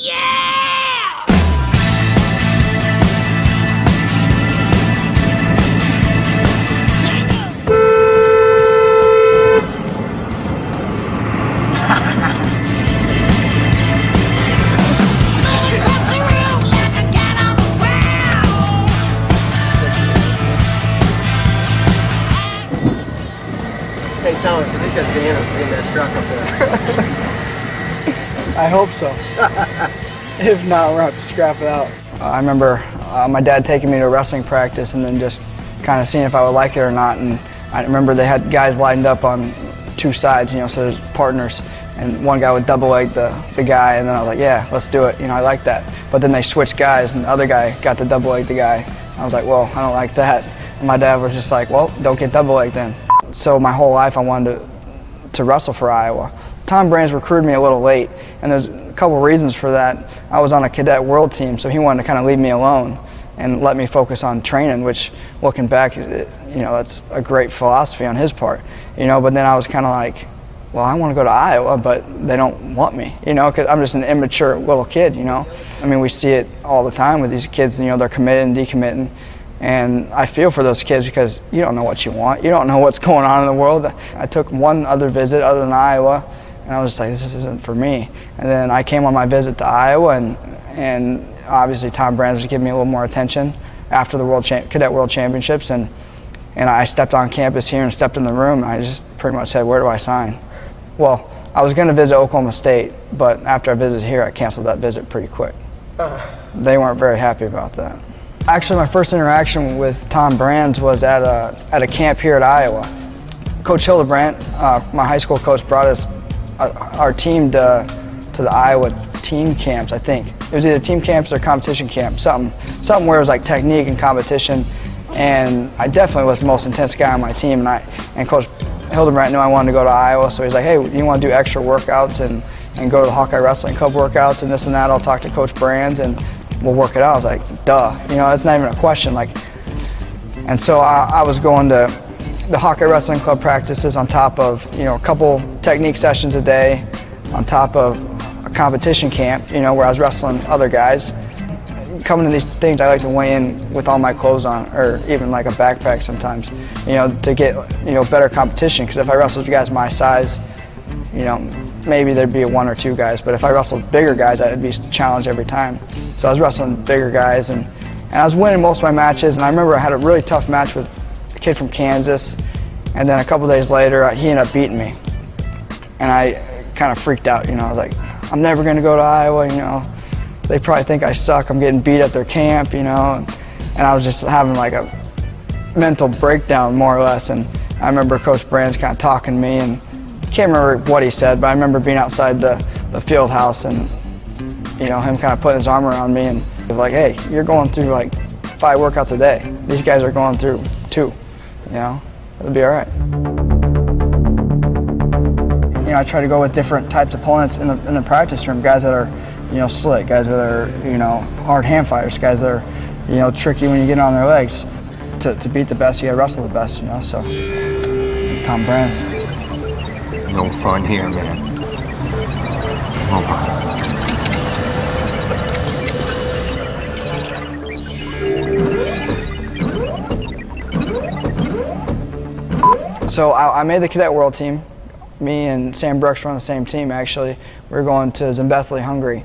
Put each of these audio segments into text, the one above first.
Yeah! Hey Thomas, you think that's the end of that truck up there? I hope so. If not, we're going to have to scrap it out. I remember my dad taking me to wrestling practice and then just kind of seeing if I would like it or not. And I remember they had guys lined up on two sides, so there's partners. And one guy would double leg the guy, and then I was like, yeah, let's do it. I like that. But then they switched guys, and the other guy got to double leg the guy. I was like, well, I don't like that. And my dad was just like, well, don't get double legged then. So my whole life I wanted to wrestle for Iowa. Tom Brands recruited me a little late, and there's a couple reasons for that. I was on a cadet world team, so he wanted to kind of leave me alone and let me focus on training, which, looking back, that's a great philosophy on his part. But then I was kind of like, well, I want to go to Iowa, but they don't want me, because I'm just an immature little kid, I mean, we see it all the time with these kids, they're committing and decommitting. And I feel for those kids because you don't know what you want. You don't know what's going on in the world. I took one other visit other than Iowa, and I was just like, this isn't for me. And then I came on my visit to Iowa, and obviously Tom Brands was giving me a little more attention after the Cadet World Championships, and I stepped on campus here and stepped in the room, and I just pretty much said, where do I sign? Well, I was going to visit Oklahoma State, but after I visited here, I canceled that visit pretty quick. They weren't very happy about that. Actually, my first interaction with Tom Brands was at a camp here at Iowa. Coach Hildebrandt, my high school coach, brought our team to the Iowa team camps, I think. It was either team camps or competition camps, something where it was like technique and competition. And I definitely was the most intense guy on my team. And Coach Hildebrandt knew I wanted to go to Iowa, so he's like, hey, you want to do extra workouts and go to the Hawkeye Wrestling Club workouts and this and that? I'll talk to Coach Brands and we'll work it out. I was like, duh, that's not even a question. And so I was going to the Hawkeye Wrestling Club practices on top of, a couple technique sessions a day, on top of a competition camp, where I was wrestling other guys. Coming to these things, I like to weigh in with all my clothes on, or even like a backpack sometimes, to get, better competition. Because if I wrestled guys my size, maybe there'd be one or two guys, but if I wrestled bigger guys, I'd be challenged every time. So I was wrestling bigger guys, and I was winning most of my matches, and I remember I had a really tough match with a kid from Kansas, and then a couple days later, he ended up beating me. And I kind of freaked out, I was like, I'm never gonna go to Iowa, they probably think I suck, I'm getting beat at their camp, and I was just having like a mental breakdown, more or less, and I remember Coach Brands kind of talking to me, and can't remember what he said, but I remember being outside the field house and him kind of putting his arm around me and like, hey, you're going through like 5 workouts a day. These guys are going through 2, it'll be all right. I try to go with different types of opponents in the practice room, guys that are slick, guys that are hard hand fighters, guys that are tricky when you get on their legs. To beat the best, you gotta wrestle the best, so Tom Brands. No fun here, man. Hold on. So I made the Cadet World team. Me and Sam Brooks were on the same team, actually. We were going to Zimbabwe, Hungary.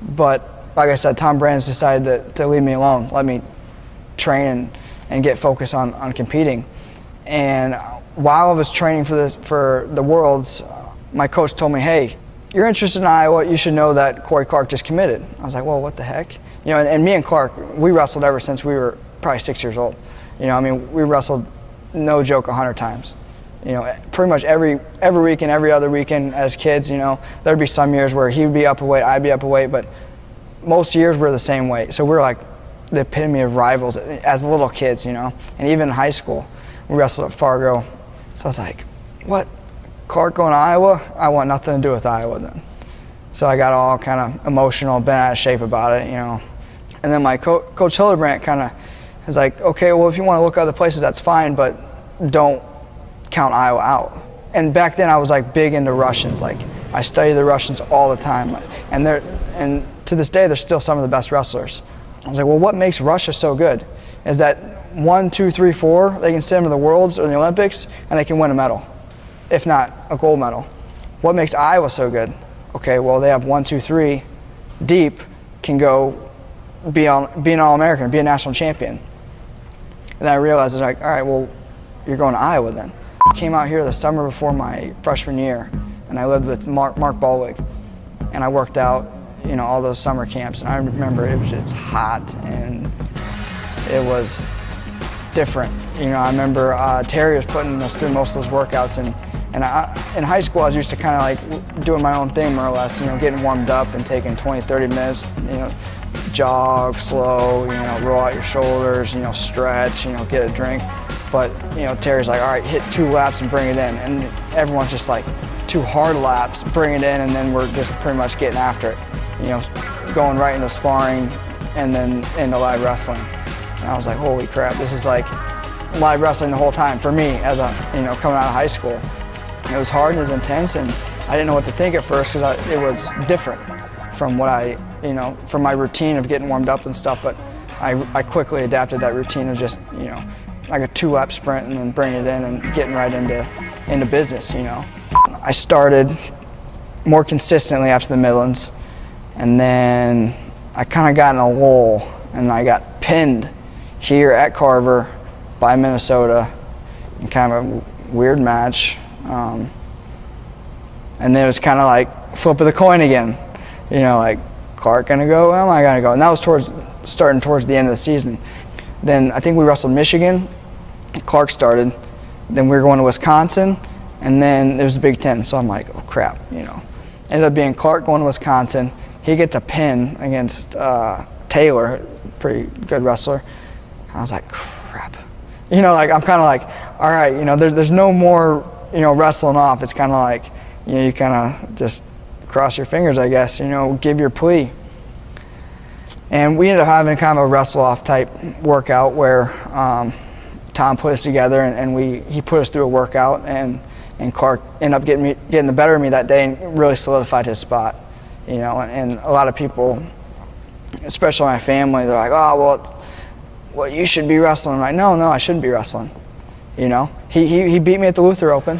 But like I said, Tom Brands decided to leave me alone, let me train and get focused on competing. And while I was training for the Worlds, my coach told me, hey, you're interested in Iowa, you should know that Corey Clark just committed. I was like, well, what the heck? And me and Clark, we wrestled ever since we were probably 6 years old. We wrestled, no joke, 100 times. Pretty much every weekend, every other weekend as kids, there'd be some years where he would be up a weight, I'd be up a weight, but most years we're the same weight. So we're like the epitome of rivals as little kids, and even in high school, we wrestled at Fargo. So I was like, what? Clark going to Iowa? I want nothing to do with Iowa then. So I got all kind of emotional, bent out of shape about it, And then my Coach Hildebrandt kind of is like, okay, well, if you want to look other places, that's fine, but don't count Iowa out. And back then I was like big into Russians. Like I studied the Russians all the time. And to this day, they're still some of the best wrestlers. I was like, well, what makes Russia so good is that 1, 2, 3, 4, they can send them to the Worlds or the Olympics and they can win a medal, if not a gold medal. What makes Iowa so good? Okay, well, they have 1, 2, 3 deep, can go be an All-American, be a national champion. And I realized, like, all right, well, you're going to Iowa then. I came out here the summer before my freshman year, and I lived with Mark Ballwig, and I worked out, you know, all those summer camps. And I remember it was just hot, and it was different. You know, I remember Terry was putting us through most of those workouts, and in high school I was used to kind of like doing my own thing more or less, you know, getting warmed up and taking 20, 30 minutes, you know, jog slow, you know, roll out your shoulders, you know, stretch, you know, get a drink. But, you know, Terry's like, all right, hit 2 laps and bring it in. And everyone's just like, 2 hard laps, bring it in, and then we're just pretty much getting after it. You know, going right into sparring and then into live wrestling. And I was like, holy crap, this is like live wrestling the whole time for me as a, you know, coming out of high school. It was hard and it was intense, and I didn't know what to think at first because it was different from what you know, from my routine of getting warmed up and stuff. But I quickly adapted that routine of just, you know, like a 2-lap sprint and then bringing it in and getting right into business, you know. I started more consistently after the Midlands, and then I kind of got in a lull, and I got pinned here at Carver by Minnesota in kind of a weird match. And then it was kind of like flip of the coin again, you know, like Clark gonna go, am I gonna go? And that was starting towards the end of the season. Then I think we wrestled Michigan, Clark started, then we were going to Wisconsin, and then there was the Big Ten. So I'm like, oh crap, you know. Ended up being Clark going to Wisconsin. He gets a pin against Taylor, pretty good wrestler. I was like, crap. You know, like I'm kind of like, all right, you know, there's no more, you know, wrestling off. It's kind of like, you know, you kind of just cross your fingers, I guess, you know, give your plea. And we ended up having kind of a wrestle-off type workout where Tom put us together, and he put us through a workout, and Clark ended up getting the better of me that day and really solidified his spot, you know. And a lot of people, especially my family, they're like, oh, well, you should be wrestling. I'm like, no, I shouldn't be wrestling, you know. He beat me at the Luther Open.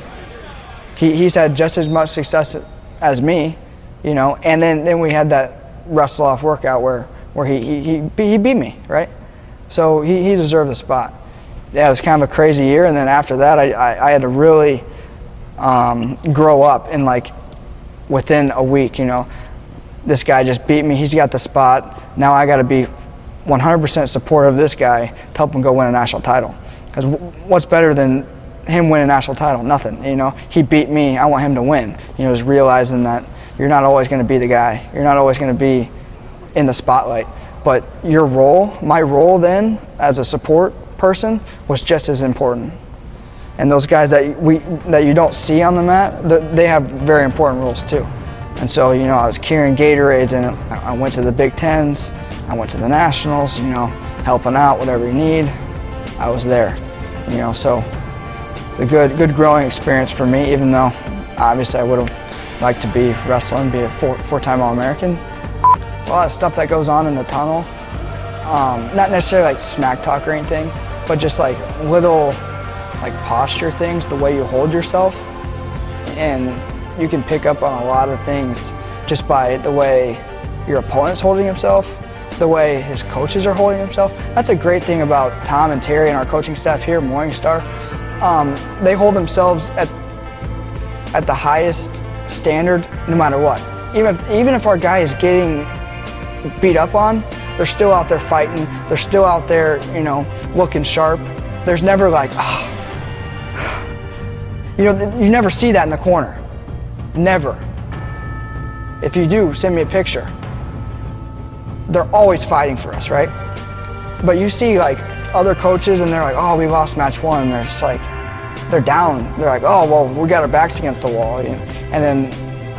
He's had just as much success as me, you know. And then we had that wrestle-off workout where he beat me, right? So he deserved the spot. Yeah, it was kind of a crazy year, and then after that, I had to really grow up in like within a week, you know. This guy just beat me, he's got the spot, now I got to be 100% supportive of this guy to help him go win a national title. Because what's better than him winning a national title? Nothing, you know. He beat me, I want him to win. You know, just realizing that you're not always going to be the guy, you're not always going to be in the spotlight, but your role, my role then as a support person was just as important. And those guys that you don't see on the mat, they have very important roles too. And so, you know, I was carrying Gatorades, and I went to the Big Tens, I went to the Nationals, you know, helping out, whatever you need, I was there, you know. So it's a good growing experience for me, even though obviously I would have liked to be wrestling, be a four-time All-American. A lot of stuff that goes on in the tunnel, not necessarily like smack talk or anything, but just like little like posture things, the way you hold yourself, and you can pick up on a lot of things just by the way your opponent's holding himself, the way his coaches are holding himself. That's a great thing about Tom and Terry and our coaching staff here, Morningstar. They hold themselves at the highest standard no matter what. Even if our guy is getting beat up on, they're still out there fighting, they're still out there, you know, looking sharp. There's never like, you know, you never see that in the corner. Never. If you do, send me a picture. They're always fighting for us, right? But you see like other coaches and they're like, oh, we lost match 1, and they're just like, they're down. They're like, oh, well, we got our backs against the wall. And then,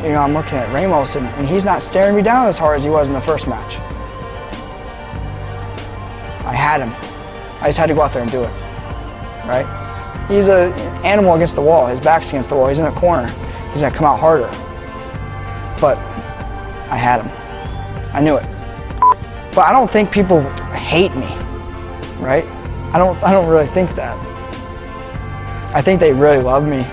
you know, I'm looking at Ramos, and he's not staring me down as hard as he was in the first match. I had him. I just had to go out there and do it, right? He's an animal against the wall. His back's against the wall. He's in a corner. He's gonna come out harder. But I had him. I knew it. But I don't think people hate me, right? I don't really think that. I think they really love me.